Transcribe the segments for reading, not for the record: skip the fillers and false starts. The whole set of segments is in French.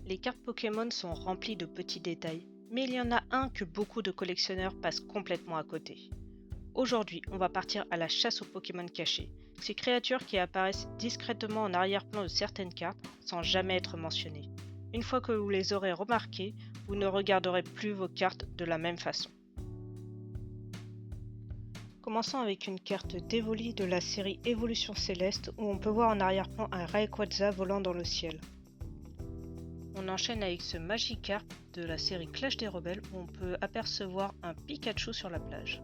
Les cartes Pokémon sont remplies de petits détails, mais il y en a un que beaucoup de collectionneurs passent complètement à côté. Aujourd'hui, on va partir à la chasse aux Pokémon cachés, ces créatures qui apparaissent discrètement en arrière-plan de certaines cartes sans jamais être mentionnées. Une fois que vous les aurez remarquées, vous ne regarderez plus vos cartes de la même façon. Commençons avec une carte d'Evoli de la série Évolution Céleste où on peut voir en arrière-plan un Rayquaza volant dans le ciel. On enchaîne avec ce Magikarp de la série Clash des Rebelles où on peut apercevoir un Pikachu sur la plage.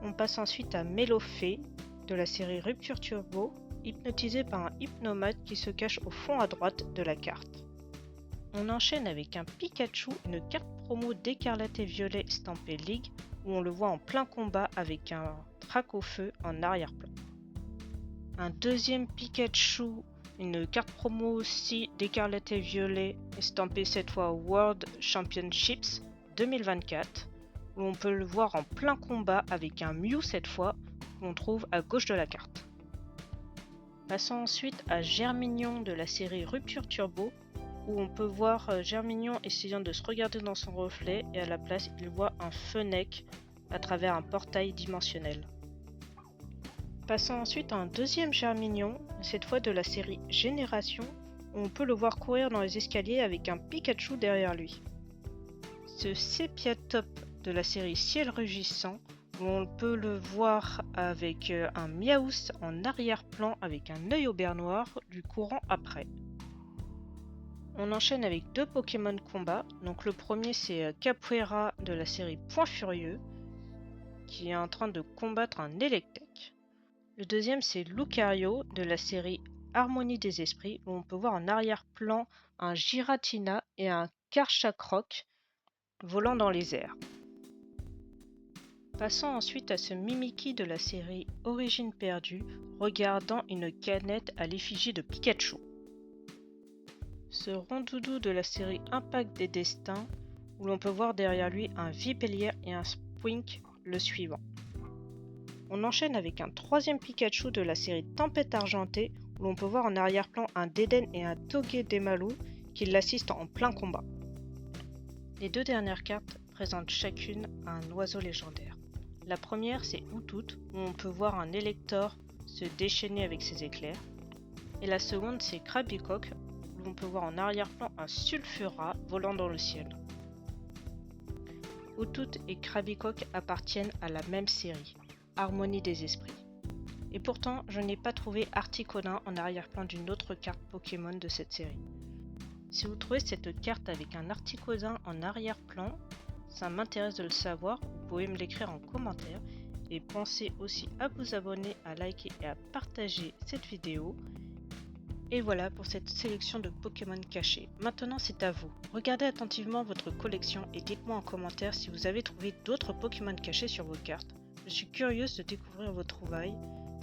On passe ensuite à Melofée de la série Rupture Turbo, hypnotisé par un Hypnomate qui se cache au fond à droite de la carte. On enchaîne avec un Pikachu, une carte promo d'Écarlate et Violet Stampé League où on le voit en plein combat avec un Dracofeu en arrière-plan. Un deuxième Pikachu, une carte promo aussi d'Écarlate et Violet estampée cette fois World Championships 2024 où on peut le voir en plein combat avec un Mew cette fois qu'on trouve à gauche de la carte. Passons ensuite à Germignon de la série Rupture Turbo où on peut voir Germignon essayant de se regarder dans son reflet et à la place il voit un Fennec à travers un portail dimensionnel. Passons ensuite à un deuxième Germignon, cette fois de la série Génération, où on peut le voir courir dans les escaliers avec un Pikachu derrière lui. Ce Sepiatop de la série Ciel Rugissant, où on peut le voir avec un Miaous en arrière-plan avec un œil au beurre noir, lui courant après. On enchaîne avec deux Pokémon combat, donc le premier c'est Capoeira de la série Point Furieux, qui est en train de combattre un Electek. Le deuxième c'est Lucario de la série Harmonie des Esprits, où on peut voir en arrière-plan un Giratina et un Karchakroc volant dans les airs. Passons ensuite à ce Mimikyu de la série Origine perdue, regardant une canette à l'effigie de Pikachu. Ce Rondoudou de la série Impact des Destins, où l'on peut voir derrière lui un Vipellier et un Spwink le suivant. On enchaîne avec un troisième Pikachu de la série Tempête Argentée, où l'on peut voir en arrière-plan un Deden et un Togedemaru qui l'assistent en plein combat. Les deux dernières cartes présentent chacune un oiseau légendaire. La première c'est Outout, où on peut voir un Elector se déchaîner avec ses éclairs. Et la seconde c'est Krabicoque, où l'on peut voir en arrière-plan un Sulfura volant dans le ciel. Outout et Krabicoque appartiennent à la même série, Harmonie des Esprits. Et pourtant, je n'ai pas trouvé Articuno en arrière-plan d'une autre carte Pokémon de cette série. Si vous trouvez cette carte avec un Articuno en arrière-plan, ça m'intéresse de le savoir, vous pouvez me l'écrire en commentaire. Et pensez aussi à vous abonner, à liker et à partager cette vidéo. Et voilà pour cette sélection de Pokémon cachés. Maintenant c'est à vous. Regardez attentivement votre collection et dites-moi en commentaire si vous avez trouvé d'autres Pokémon cachés sur vos cartes. Je suis curieuse de découvrir vos trouvailles,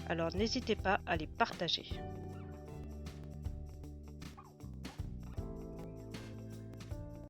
alors n'hésitez pas à les partager.